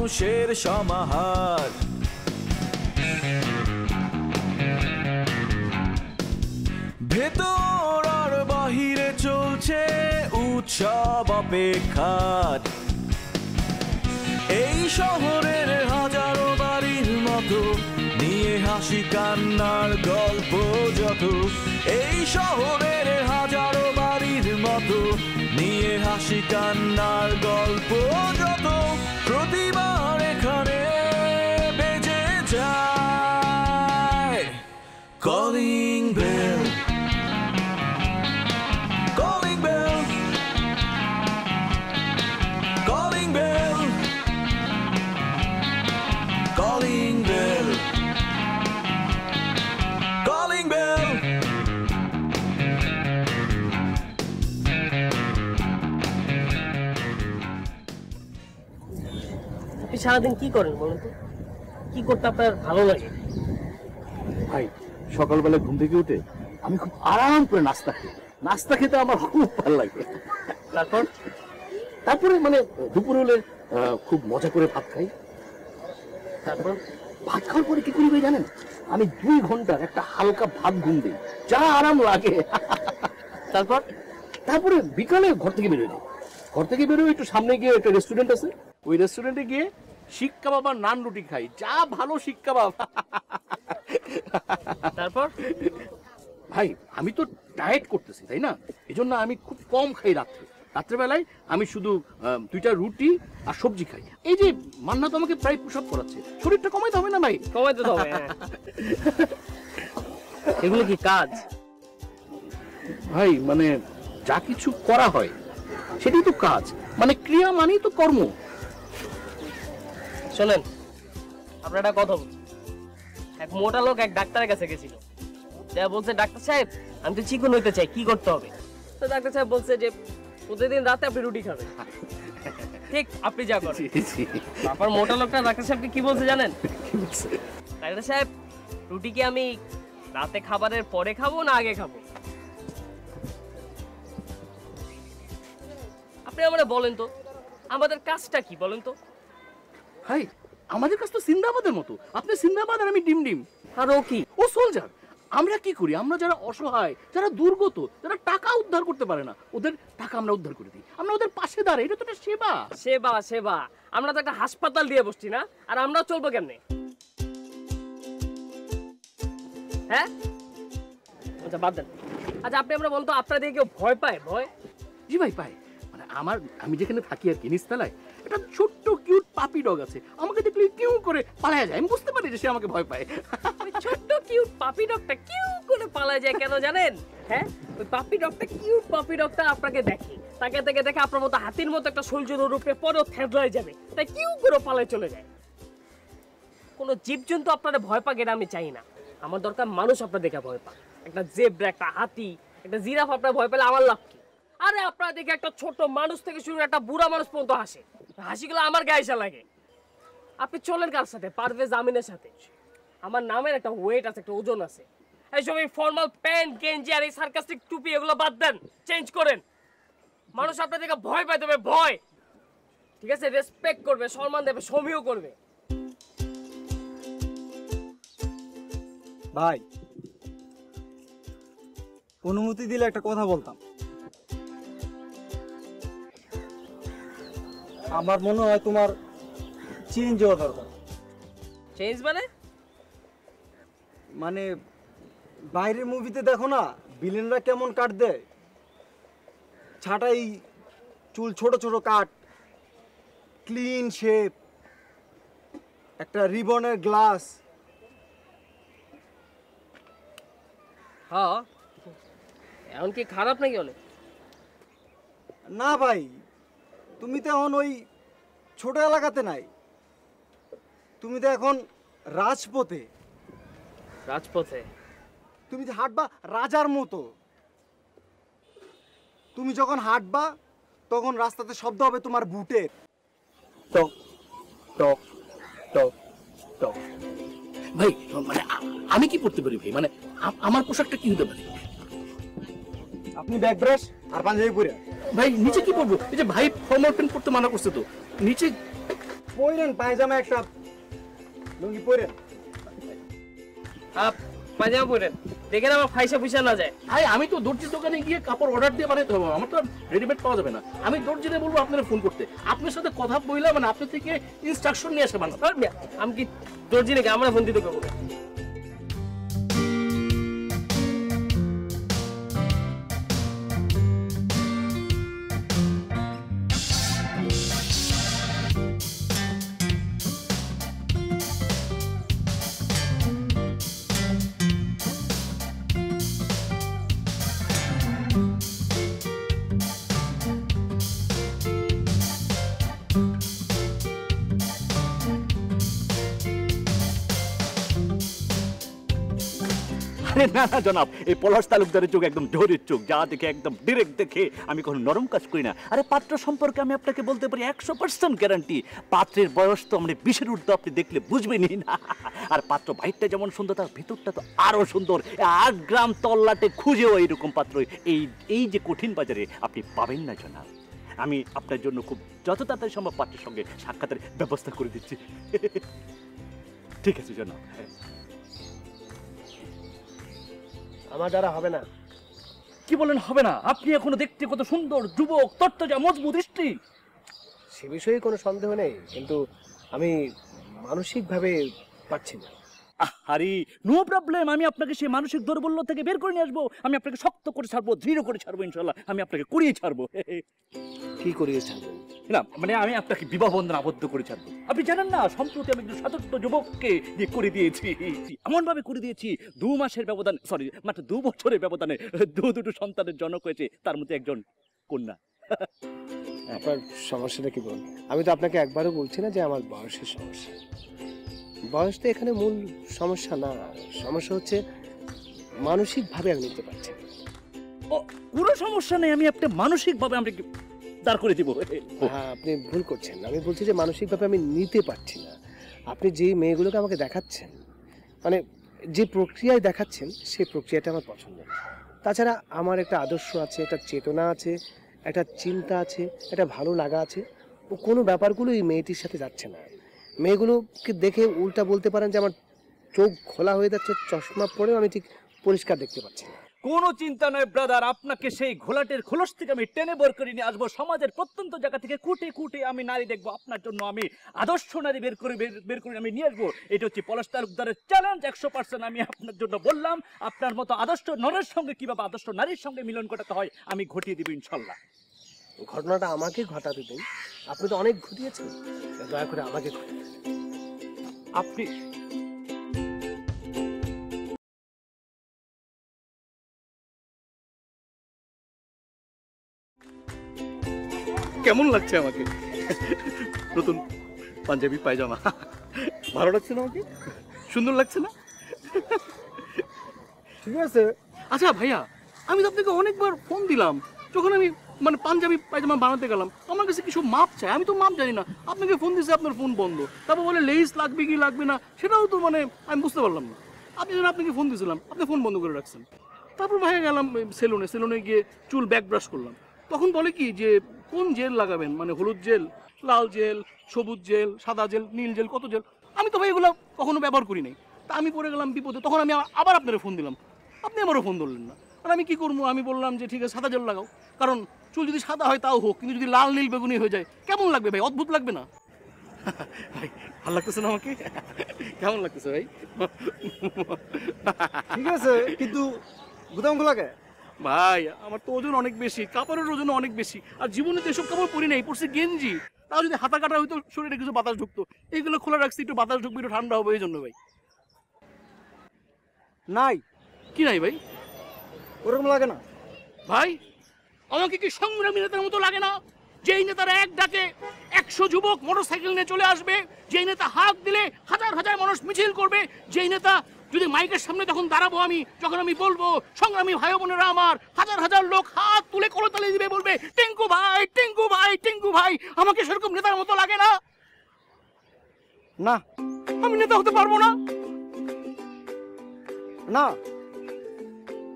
মানুষের সমাহার। ভেতর আর বাহিরে চলছে উৎসব অপেক্ষার। এই শহরের হাজারো বাড়ির মতো নিয়ে হাসি কান্নার গল্প যত, এই শহরের হাজারো বাড়ির মতো নিয়ে হাসি কান্নার গল্প যত, প্রতিবার এখানে বেজে যায় calling bell, calling bell, calling bell, calling bell, calling bell. আপনি সারাদিন কি করেন বলুন তো? কি করতে আপনার ভালো লাগে? ভাই সকালবেলা ঘুম থেকে উঠে আমি খুব আরাম করে নাস্তা খেতে আমার খুব ভালো লাগে। তারপরে মানে দুপুর হলে খুব মজা করে ভাত খাই। তারপর ভাত খাওয়ার পরে কি করি ভাই জানেন? আমি 2 ঘন্টার একটা হালকা ভাত ঘুম দিই, যা আরাম লাগে। তারপরে বিকালে ঘর থেকে বেরোই, একটু সামনে গিয়ে একটা রেস্টুরেন্ট আছে, ওই রেস্টুরেন্টে গিয়ে শিক কাবাব আর নান রুটি খাই, যা ভালো শিক কাবাব। তারপর ভাই আমি তো ডায়েট করতেছি তাই না, এজন্য আমি খুব কম খাই রাত্রেবেলায় আমি শুধু 2টা রুটি আর সবজি খাই। এই যে মান্না তো আমাকে প্রায় পুশ আপ করাচ্ছে, শরীরটা কমাইতে হবে না ভাই? কমাইতে হবে। এগুলো কি কাজ ভাই? মানে যা কিছু করা হয় সেটাই তো কাজ, মানে ক্রিয়া মানেই তো কর্ম। শোনেন, আপনার একটা কথা বলছি। এক মোটা লোক এক ডাক্তারের কাছে গেছিল, যা বলছে, ডাক্তার সাহেব আমি তো চিকন হইতে চাই, কি করতে হবে? তো ডাক্তার সাহেব বলছে যে প্রতিদিন রাতে আপনি রুটি খাবেন। ঠিক আপনি যা করেন। তারপর মোটা লোকটা ডাক্তার সাহেবকে কি বলছে জানেন? ডাক্তার সাহেব, রুটি কি আমি রাতে খাবারের পরে খাবো না আগে খাবো? আপনি আমাদের বলেন তো, আমাদের কাজটা কি বলেন তো? ভাই আমাদের কাজ তো সিন্দাবাদের মতো, আপনি সিন্দাবাদ আর আমি ডিম। আর ও কি? ও সোলজার। আমরা কি করি? আমরা যারা অসহায়, যারা দুর্গত, যারা টাকা উদ্ধার করতে পারে না, ওদের টাকা আমরা উদ্ধার করে দিই, আমরা ওদের পাশে দাঁড়াই। এটা তো একটা সেবা। সেবা আমরা তো একটা হাসপাতাল দিয়ে বসছি না, আর আমরা চলবো কেমনে? হ্যাঁ, আচ্ছা বাদ দেন। আচ্ছা আপনি আমরা বলতো, আপনার দিকে কেউ ভয় পায়? ভয়? জি ভাই পায়। মানে আমি যেখানে থাকি আর কি, নিচতলায় একটা ছোট্ট কিউট পাপি ডগ আছে, আমাকে দেখলে কিউ করে পালায়া যায়। আমি বুঝতে পারি যে সে আমাকে ভয় পায়। ওই ছোট্ট কিউট পাপি ডগটা কিউ করে পালায় যায় কেন জানেন? হ্যাঁ, ওই পাপি ডগটা, কিউট পাপি ডগটা আপনাকে দেখে, তাকে দেখে আপনার মতো হাতির মতো একটা শৈলজন্য রূপে পরেও থেদলায় যাবে, তাই কিউ করে পালায় চলে যায়। কোনো জীবজন্তু আপনাদের ভয় পাক এটা আমি চাই না। আমার দরকার মানুষ আপনার দেখে ভয় পাক। একটা জেব্রা, একটা হাতি, একটা জিরাফ আপনার ভয় পেলে আমার লাভ কি? আরে আপনারা দেখে একটা ছোট মানুষ থেকে শুরু একটা বুড়া মানুষ পর্যন্ত হাসে, হাসিগুলো আমার গায়ে এসে লাগে। আপনি চলেন কার সাথে? পারভেজ আমিনের সাথে। আমার নামের একটা ওয়েট আছে, একটা ওজন আছে। এইসব এই ফর্মাল প্যান্ট গেঞ্জি আর এই সার্কাস্টিক টুপি এগুলো বাদ দেন, চেঞ্জ করেন। মানুষ আপনার দেখে ভয় পাই দেবে, ভয়। ঠিক আছে, রেসপেক্ট করবে, সম্মান দেবে, সমীহ করবে। ভাই অনুমতি দিলে একটা কথা বলতাম। আমার মনে হয় তোমার চেঞ্জ হওয়া দরকার। চেঞ্জ মানে বাইরের মুভিতে দেখো না ভিলেনরা কেমন কাট দেয়, ছাটাই চুল, ছোট ছোট কাট, ক্লিন শেপ, একটা রিবনের গ্লাস। হ্যাঁ, এখন কি খারাপ নাকি অনেক? না ভাই, তুমি তো এখন ওই ছোট এলাকাতে নাই, তুমি তো এখন রাজপথে। রাজপথে? তুমি যে হাঁটবা রাজার মতো। তুমি যখন হাঁটবা তখন রাস্তাতে শব্দ হবে তোমার বুটের, টক টক টক টক। ভাই মানে আমি কি পড়তে পারি ভাই? মানে আমার পোশাকটা কি হতে পারে? আপনি ব্যাক ব্রাশ আর পাঞ্জাবি পরে। ভাই নিচে কি পরবো? এই যে ভাই ফর্মাল প্যান্ট পরতে মানা করছে তো, নিচে পরেন পায়জামা একটা লুঙ্গি পরেন। পায়জামা পরেন, দেখেন আমার ফাইসা ফুইসা না যায়। ভাই আমি তো দর্জির দোকানে গিয়ে কাপড় অর্ডার দিয়ে বানাইতে হবে, আমার তো রেডিমেড পাওয়া যাবে না। আমি দর্জিরে বলবো আপনারা ফোন করতে, আপনার সাথে কথা বললাম মানে আপনার থেকে ইনস্ট্রাকশন নিয়ে আসে বানাবো। আমি কি দর্জি নাকি? আমরা ফোন দিতে পারবো। আরে না না জনাব, এই পলাশ তালুকদারের চোখ একদম ঢোরের চোখ, যা দেখে একদম ডিরেক্ট দেখে আমি কোনো নরম কাজ করি না। আরে পাত্র সম্পর্কে আমি আপনাকে বলতে পারি 100% গ্যারান্টি। পাত্রের বয়স তো আমরা 20-এর ঊর্ধ্ব, আপনি দেখলে বুঝবেনই না। আর পাত্র বাইরটা যেমন সুন্দর, তার ভিতরটা তো আরো সুন্দর। 8 গ্রাম তল্লাটে খুঁজেও এইরকম পাত্র এই যে কঠিন বাজারে আপনি পাবেন না জনাব। আমি আপনার জন্য খুব যত তাড়াতাড়ি সম্ভব পাত্রের সঙ্গে সাক্ষাতের ব্যবস্থা করে দিচ্ছি। ঠিক আছে জনাব। আমার দ্বারা হবে না। কি বলেন হবে না? আপনি এখনো দেখতে কত সুন্দর, যুবক, তরতাজা, মজবুত, স্ত্রী। সে বিষয়ে কোনো সন্দেহ নেই, কিন্তু আমি মানসিকভাবে পাচ্ছি না। আরে নো প্রবলেম, আমি আপনাকে সেই মানসিক দৌর্বল্য থেকে বের করে নিয়ে আসবো। আমি আপনাকে শক্ত করে ছাড়বো, দৃঢ় করে ছাড়বো, ইনশাল্লাহ আমি আপনাকে করিয়ে ছাড়বো। কি করিয়ে ছাড়বেন? না মানে আমি আপনাকে বিবাহ বন্ধন আবদ্ধ করে ছাড়বো। আপনি জানেন না, সম্প্রতি আমি একজন সতর্ক যুবককে দিয়ে করে দিয়েছি, এমন ভাবে করে দিয়েছি 2 মাসের ব্যবধান, সরি মাত্র 2 বছরের ব্যবধানে দুটো সন্তানের জনক হয়েছে, তার মধ্যে একজন কন্যা। আপনার সমস্যাটা কি বলুন? আমি তো আপনাকে একবারও বলছি না যে আমার বয়সের সমস্যা। বয়স তো এখানে মূল সমস্যা না, সমস্যা হচ্ছে মানসিকভাবে আমি নিতে পারছি না। ও কোনো সমস্যা নেই, আমি একটা মানসিকভাবে আমরা দাঁড় করে দিব। হ্যাঁ, আপনি ভুল করছেন। আমি বলছি যে মানসিকভাবে আমি নিতে পারছি না। আপনি যে মেয়েগুলোকে আমাকে দেখাচ্ছেন, মানে যে প্রক্রিয়ায় দেখাচ্ছেন, সেই প্রক্রিয়াটা আমার পছন্দ না। তাছাড়া আমার একটা আদর্শ আছে, একটা চেতনা আছে, একটা চিন্তা আছে, একটা ভালো লাগা আছে। ও কোনো ব্যাপারগুলো এই মেয়েটির সাথে যাচ্ছে না। মেয়েগুলোকে দেখে উল্টা বলতে পারেন যে আমার চোখ খোলা হয়ে যাচ্ছে, চশমা পরেও আমি ঠিক পরিষ্কার দেখতে পাচ্ছি না। কোনো চিন্তা নয় ব্রাদার, আপনাকে সেই ঘোলাটের খোলস থেকে আমি টেনে বের করে নিয়ে আসবো। সমাজের প্রত্যন্ত জায়গা থেকে কুটে কুটে আমি নারী দেখবো, আপনার জন্য আমি আদর্শ নারী বের করে আমি নিয়ে আসবো। এটা হচ্ছে পলাশ তালুকদারের চ্যালেঞ্জ 100%। আমি আপনার জন্য বললাম, আপনার মতো আদর্শ নরের সঙ্গে কিভাবে আদর্শ নারীর সঙ্গে মিলন ঘটাতে হয় আমি ঘটিয়ে দিব ইনশাল্লাহ। ঘটনাটা আমাকে ঘটাতে দিন, আপনি তো অনেক ঘটিয়েছেন, দয়া করে আমাকে ঘটাতে দিন। আপনি কেমন লাগছে আমাকে? নতুন পাঞ্জাবি পায়জামা ভালো লাগছে না আমাকে? সুন্দর লাগছে না? ঠিক আছে। আচ্ছা ভাইয়া, আমি তো আপনাকে অনেকবার ফোন দিলাম, যখন আমি মানে পাঞ্জাবি পায়জামা বানাতে গেলাম, আমার কাছে কিছু মাপ চাই, আমি তো মাপ জানি না। আপনাকে ফোন দিয়েছে, আপনার ফোন বন্ধ। তারপর বলে লেস লাগবে কি লাগবে না, সেটাও তো মানে আমি বুঝতে পারলাম না। আপনি যখন আপনাকে ফোন দিয়েছিলাম, আপনি ফোন বন্ধ করে রাখছেন। তারপর ভাইয়া গেলাম সেলুনে গিয়ে চুল ব্যাক ব্রাশ করলাম। তখন বলে কি যে কোন জেল লাগাবেন, মানে হলুদ জেল, লাল জেল, সবুজ জেল, সাদা জেল, নীল জেল, কত জেল। আমি তো ভাই এগুলো কখনো ব্যবহার করি নাই। তা আমি পড়ে গেলাম বিপদে। তখন আমি আবার আপনার ফোন দিলাম, আপনি আমারও ফোন ধরলেন না। আর আমি কি করবো? আমি বললাম যে ঠিক আছে সাদা জেল লাগাও, কারণ চুল যদি সাদা হয় তাও হোক, কিন্তু যদি লাল নীল বেগুনি হয়ে যায় কেমন লাগবে ভাই? অদ্ভুত লাগবে না? ভাই ভালো লাগতেছে না আমাকে? কেমন লাগতেছে ভাই? ঠিক আছে, কিন্তু গুদাম খোলাকে ভাই আমার তো ওজন অনেক বেশি, কাপড়ের ওজন অনেক বেশি, আর জীবনে তো এসব কাপড় পরি নাই, পরছি গেঞ্জি। তাও যদি হাতা কাটা হইতো শরীরে কিছু বাতাস ঢুকতো, এইগুলো খোলা রাখছি একটু বাতাস ঢুকবে, একটু ঠান্ডা হবে, এই জন্য ভাই। নাই, কি নাই ভাই? ওরকম লাগে না ভাই আমাকে কি সংগ্রামী নেতার মতো লাগে না? যেই নেতারা এক ডাকে 100 যুবক মোটরসাইকেল নিয়ে চলে আসবে, যেই নেতা হাত দিলে হাজার হাজার মানুষ মিছিল করবে, যেই নেতা যদি মাইকের সামনে যখন দাঁড়াবো আমি, যখন আমি বলবো সংগ্রামী ভাই বোনেরা আমার, হাজার হাজার লোক হাত তুলে করতালি দিবে, বলবে টিঙ্কু ভাই, টিঙ্কু ভাই, টিঙ্কু ভাই। আমাকে সেরকম নেতার মতো লাগে না। না, আমি নেতা হতে পারবো না। না,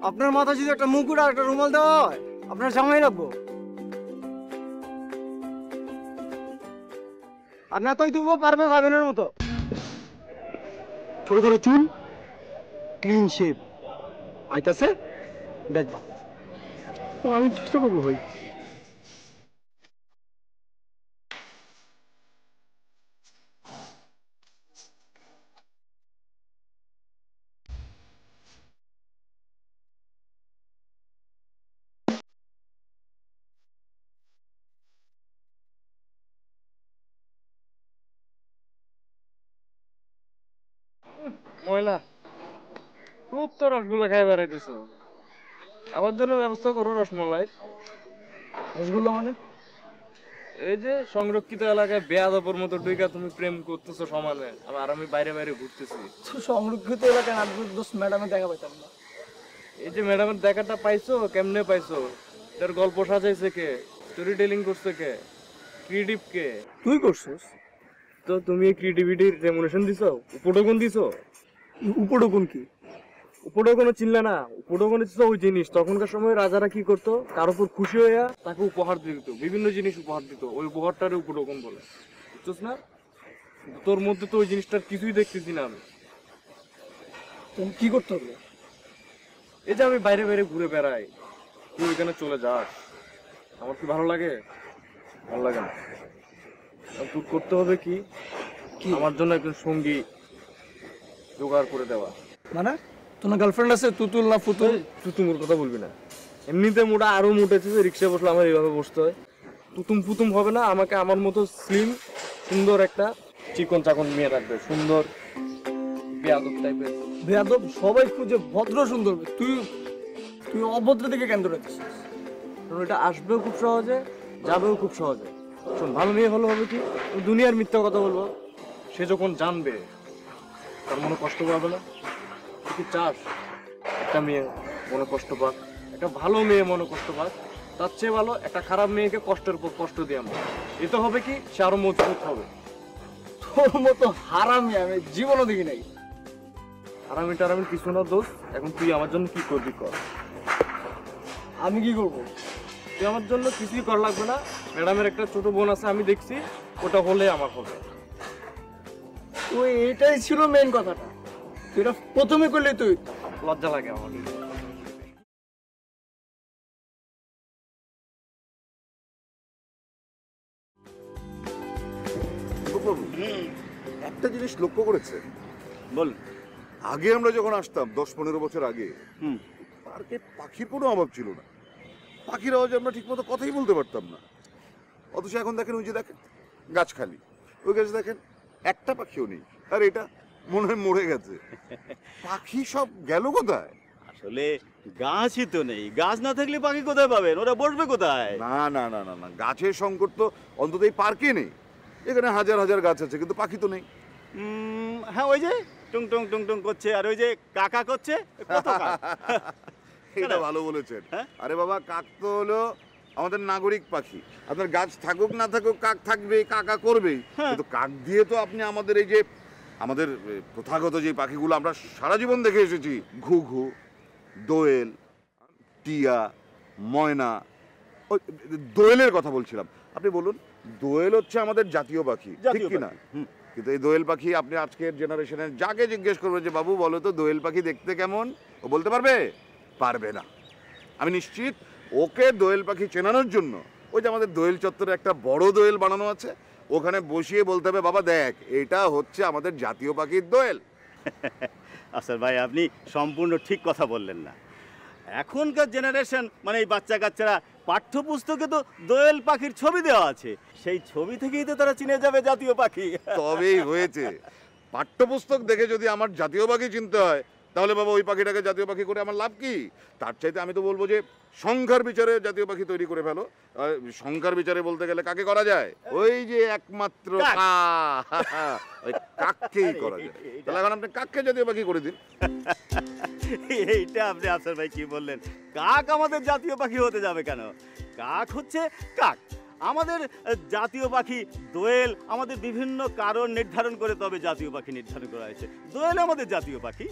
আপনার মাথায় যদি একটা মুকুট আর একটা রুমাল দেওয়া হয়, আপনার জামাই রাখবো। আর না তুই তুমি পারবে ভাবেনের মতো ছোট ছোট চুল ক্লিন শেপ আইতাছে দেখবা আমি চেষ্টা করবো ভাই ময়লা খুব তো রসগোল্লা খাই বেড়াইতেছো আমার জন্য ব্যবস্থা করো রসমলাই রসগোল্লা মানে এই যে সংরক্ষিত এলাকায় বেয়াদপর মতো ডুইকা তুমি প্রেম করতেছো সমানে আর আমি বাইরে বাইরে ঘুরতেছি সংরক্ষিত এলাকায় দোস্ত ম্যাডামের দেখা পাইতাম না এই যে ম্যাডামের দেখাটা পাইছো কেমনে পাইছো এটার গল্প সাজাইছে কে স্টোরি টেলিং করছে কে ক্রিয়েটিভ কে তুই করছিস তো তুমি ক্রিয়েটিভিটির রেমুনেশন দিছো উপটোকন দিছো উপটোকন কি উপটোকন চিনলে না উপটোকন ছিল ওই জিনিস তখনকার সময় রাজারা কি করতো কার উপর খুশি হইয়া তাকে উপহার দিত বিভিন্ন জিনিস উপহার দিত ওই উপহারটারে উপটোকন বলে বুঝছস না তোর মধ্যে তো ওই জিনিসটার কিছুই দেখতেছি না আমি তুমি কি করতে হবে এই যে আমি বাইরে বাইরে ঘুরে বেড়াই তুই ওইখানে চলে যাস আমার কি ভালো লাগে ভালো লাগে না তুই করতে হবে কি আমার জন্য একজন সঙ্গী জোগাড় করে দেওয়া মানে তোমার গার্লফ্রেন্ড আছে তুতুল না ফুতুল তুতুমুর কথা বলবি না এমনিতে মোটা আরো মোটেছে যে রিক্সায় বসলে আমার এইভাবে বসতে হয় তুতুম ফুতুম হবে না আমাকে আমার মতো স্লিম সুন্দর একটা চিকন চাকন মেয়ে রাখবে সুন্দর বেয়াদব টাইপের বেয়াদব সবাই খুঁজে ভদ্র সুন্দর তুই তুই অভদ্র দিকে কেন ধরেছিস এটা আসবেও খুব সহজে যাবেও খুব সহজে শোন ভালো মেয়ে হলে হবে কি দুনিয়ার মিথ্যা কথা বলবো সে যখন জানবে তার মনে কষ্ট পাবে না তুই চাস একটা মেয়ে মনে কষ্ট পাক একটা ভালো মেয়ে মনে কষ্ট পাক তার চেয়ে ভালো একটা খারাপ মেয়েকে কষ্টের উপর কষ্ট দিয়ে আমরা এতে হবে কি সে আরো মজবুত হবে তোর মতো হারামি আমি জীবনও দেখি নাই হারামি টারামি কিছু না দোষ এখন তুই আমার জন্য কি করবি কর আমি কি করবো তুই আমার জন্য কিছুই করা লাগবে না ম্যাডামের একটা ছোট বোন আছে আমি দেখছি ওটা হলে আমার হবে ওই এটাই ছিল মেইন কথাটা তুই এটা প্রথমে করলে তুই লজ্জা লাগে আমার একটা জিনিস লক্ষ্য করেছে বল আগে আমরা যখন আসতাম 10-15 বছর আগে পার্কে পাখির কোনো অভাব ছিল না পাখির আওয়াজে আমরা ঠিকমতো কথাই বলতে পারতাম না অথচ এখন দেখেন ওই যে দেখেন গাছ খালি ওই গাছ দেখেন একটা পাখিও নেই আর এটা মনে হয় মরে গেছে পাখি সব গেল কোথায় আসলে গাছই তো নেই গাছ না থাকলে পাখি কোথায় পাবেন ওরা বসবে কোথায় না না না না না গাছের সংকট তো অন্তত এই পার্কে নেই এখানে হাজার হাজার গাছ আছে কিন্তু পাখি তো নেই হ্যাঁ ওই যে টুং টুং টুং টুং করছে আর ওই যে কাকা করছে কত কাক? এটা ভালো বলেছেন আরে বাবা কাক তো হলো আমাদের নাগরিক পাখি আপনার গাছ থাকুক না থাকুক কাক থাকবে কাকা করবেই কিন্তু কাক দিয়ে তো আপনি আমাদের এই যে আমাদের প্রথাগত যে পাখিগুলো আমরা সারা জীবন দেখে এসেছি ঘুঘু দোয়েল টিয়া ময়না ওই দোয়েলের কথা বলছিলাম আপনি বলুন দোয়েল হচ্ছে আমাদের জাতীয় পাখি ঠিক কি না কিন্তু এই দোয়েল পাখি আপনি আজকের জেনারেশনের যাকে জিজ্ঞেস করবেন যে বাবু বলো তো দোয়েল পাখি দেখতে কেমন ও বলতে পারবে পারবে না আমি নিশ্চিত ওকে দোয়েল পাখি চেনানোর জন্য ওই যে আমাদের দোয়েল চত্বরে একটা বড় দোয়েল বানানো আছে ওখানে বসিয়ে বলতে হবে বাবা দেখ এটা হচ্ছে আমাদের জাতীয় পাখির দোয়েল আচ্ছা ভাই আপনি সম্পূর্ণ ঠিক কথা বললেন না এখনকার জেনারেশন মানে এই বাচ্চা কাচ্চারা পাঠ্যপুস্তকে তো দোয়েল পাখির ছবি দেওয়া আছে সেই ছবি থেকেই তো তারা চিনে যাবে জাতীয় পাখি তবেই হয়েছে পাঠ্যপুস্তক দেখে যদি আমার জাতীয় পাখি চিনতে হয় তাহলে বাবা ওই পাখিটাকে জাতীয় পাখি করে আমার লাভ কি তার চাইতে আমি তো বলবো যে সংখ্যার বিচারে জাতীয় পাখি তৈরি করে ফেলো সংখ্যার বিচারে বলতে গেলে কাকে করা যায় ওই যে একমাত্র ওই কাককেই করা যায় তাহলে এখন আপনি কাককে জাতীয় পাখি করে দিন এইটা আপনি আফসার ভাই কি বললেন কাক আমাদের জাতীয় পাখি হতে যাবে কেন কাক হচ্ছে কাক আমাদের জাতীয় পাখি দোয়েল আমাদের বিভিন্ন কারণ নির্ধারণ করে তবে জাতীয় পাখি নির্ধারণ করা হয়েছে দোয়েল আমাদের জাতীয় পাখি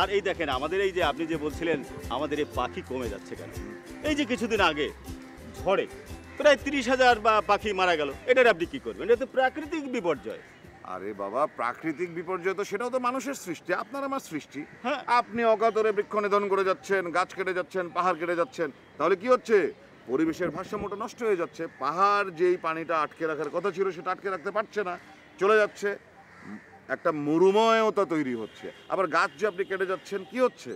আর এই দেখেন আমাদের এই যে আপনি যে বলছিলেন আমাদের এই পাখি কমে যাচ্ছে কেন এই যে কিছুদিন আগে ঝড়ে প্রায় 30,000 বা পাখি মারা গেল, এটার আপনি কি করবেন? এটা তো প্রাকৃতিক বিপর্যয়। আরে বাবা, প্রাকৃতিক বিপর্যয় তো সেটাও তো মানুষের সৃষ্টি, আপনার আমার সৃষ্টি। হ্যাঁ। আপনি অকাতরে বৃক্ষ নিধন করে যাচ্ছেন, গাছ কেটে যাচ্ছেন, পাহাড় কেটে যাচ্ছেন, তাহলে কি হচ্ছে? পরিবেশের ভারসাম্যটা নষ্ট হয়ে যাচ্ছে। পাহাড় যেই পানিটা আটকে রাখার কথা ছিল সেটা আটকে রাখতে পারছে না, চলে যাচ্ছে, একটা মরুময়তা তৈরি হচ্ছে। আবার গাছ যে আপনি কেটে যাচ্ছেন, কি হচ্ছে?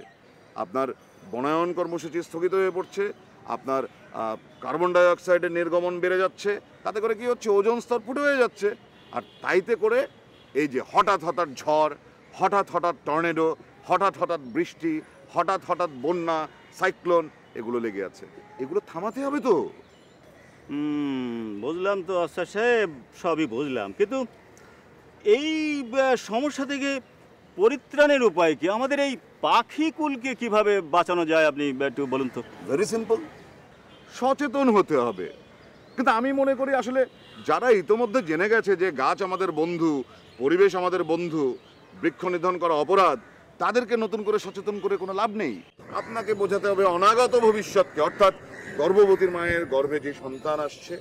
আপনার বনায়ন কর্মসূচি স্থগিত হয়ে পড়ছে, আপনার কার্বন ডাই অক্সাইডের নির্গমন বেড়ে যাচ্ছে, তাতে করে কি হচ্ছে? ওজোন স্তর ফুটে হয়ে যাচ্ছে। আর তাইতে করে এই যে হঠাৎ হঠাৎ ঝড়, হঠাৎ হঠাৎ টর্নেডো, হঠাৎ হঠাৎ বৃষ্টি, হঠাৎ হঠাৎ বন্যা, সাইক্লোন, এগুলো লেগে আছে। এগুলো থামাতে হবে তো। বুঝলাম তো আচ্ছা সাহেব, সবই বুঝলাম, কিন্তু এই সমস্যা থেকে পরিত্রাণের উপায় কি? আমাদের এই পাখিকুলকে কিভাবে বাঁচানো যায় আপনি একটু বলুন তো। ভেরি সিম্পল, সচেতন হতে হবে। কিন্তু আমি মনে করি আসলে যারা ইতোমধ্যে জেনে গেছে যে গাছ আমাদের বন্ধু, পরিবেশ আমাদের বন্ধু, বৃক্ষ নিধন করা অপরাধ, তাদেরকে নতুন করে সচেতন করে কোনো লাভ নেই। আপনাকে বোঝাতে হবে অনাগত ভবিষ্যৎকে, অর্থাৎ গর্ভবতীর মায়ের গর্ভে যে সন্তান আসছে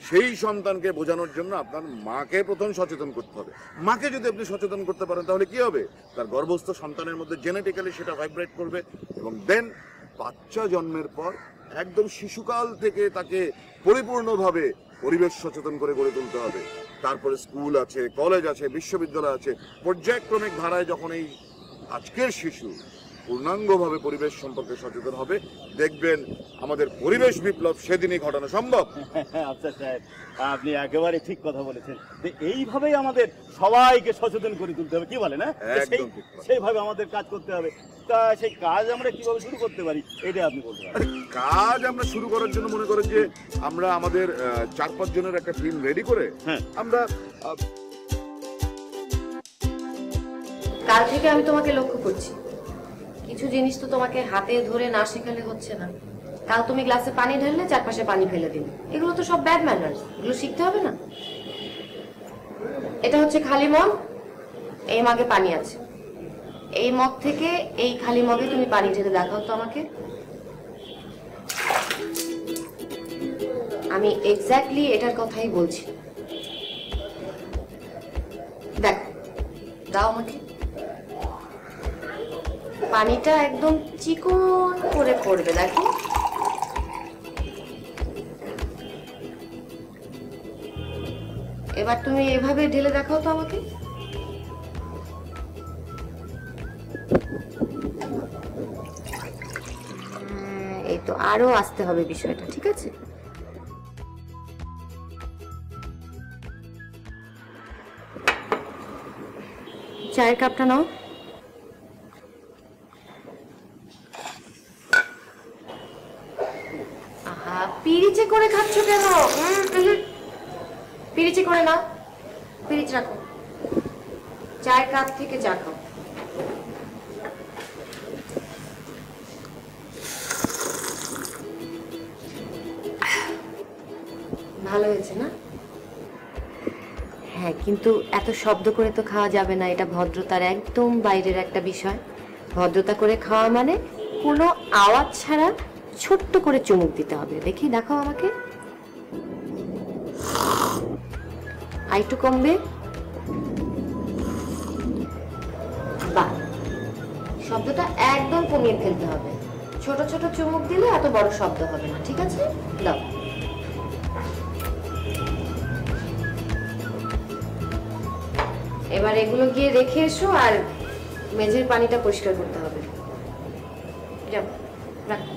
সেই সন্তানকে বোঝানোর জন্য আপনার মাকে প্রথম সচেতন করতে হবে। মাকে যদি আপনি সচেতন করতে পারেন তাহলে কি হবে? তার গর্ভস্থ সন্তানের মধ্যে জেনেটিক্যালি সেটা ভাইব্রেট করবে, এবং দেন বাচ্চা জন্মের পর একদম শিশুকাল থেকে তাকে পরিপূর্ণভাবে পরিবেশ সচেতন করে গড়ে তুলতে হবে। তারপরে স্কুল আছে, কলেজ আছে, বিশ্ববিদ্যালয় আছে, পর্যায়ক্রমিক ধারায় যখন এই আজকের শিশু পূর্ণাঙ্গভাবে পরিবেশ সম্পর্কে সচেতন হবে, দেখবেন আমাদের পরিবেশ বিপ্লব সেদিনই ঘটানো সম্ভব। আচ্ছা সাহেব, আপনি একেবারে ঠিক কথা বলেছেন যে এইভাবেই আমাদের সবাইকে সচেতন করে তুলতে হবে, কি বলেন? একদম ঠিক কথা। সেইভাবে আমাদের কাজ করতে হবে। তা সেই কাজ আমরা কিভাবে শুরু করতে পারি এটা আপনি বলতে পারেন। কাজ আমরা শুরু করার জন্য মনে করেন যে আমরা আমাদের 4-5 জনের একটা টিম রেডি করে হ্যাঁ। আমরা কাল থেকে আমি তোমাকে লক্ষ্য করছি, কিছু জিনিস তো তোমাকে হাতে ধরে না শেখালে হচ্ছে না। কাল তুমি গ্লাসে পানি ঢাললে, চারপাশে পানি ফেলে দিলে, এগুলো তো সব ব্যাড ম্যানার্স, এগুলো শিখতে হবে না? এটা হচ্ছে খালি মগ, এই মগে পানি আছে, এই মগ থেকে এই খালি মগে তুমি পানি ঢেলে দেখাও তো আমাকে। আমি এক্স্যাক্টলি এটার কথাই বলছি, দেখো, দাও আমাকে। পানিটা একদম চিকন করে পড়বে, দেখো। এবার তুমি এভাবে ঢেলে দেখাও তো আমাকে। এই তো, আরো আসতে হবে বিষয়টা, ঠিক আছে? চায়ের কাপটা নাও। পিরিচে করে খাচ্ছ কেন? পিরিচে করে না, পিরিচ রাখো, চায়ের কাপ থেকে চা খাও। ভালো হয়েছে না? হ্যাঁ, কিন্তু এত শব্দ করে তো খাওয়া যাবে না, এটা ভদ্রতার একদম বাইরের একটা বিষয়। ভদ্রতা করে খাওয়া মানে কোনো আওয়াজ ছাড়া ছোট্ট করে চুমুক দিতে হবে। দেখি, দেখাও আমাকে। আইটু কমবে, বাহ, শব্দটা একদম কমিয়ে ফেলতে হবে। ছোট ছোট চুমুক দিলে এত বড় শব্দ হবে না, ঠিক আছে? দাও। এবার এগুলো গিয়ে রেখে এসো, আর মেঝের পানিটা পরিষ্কার করতে হবে। যাও, রাখো।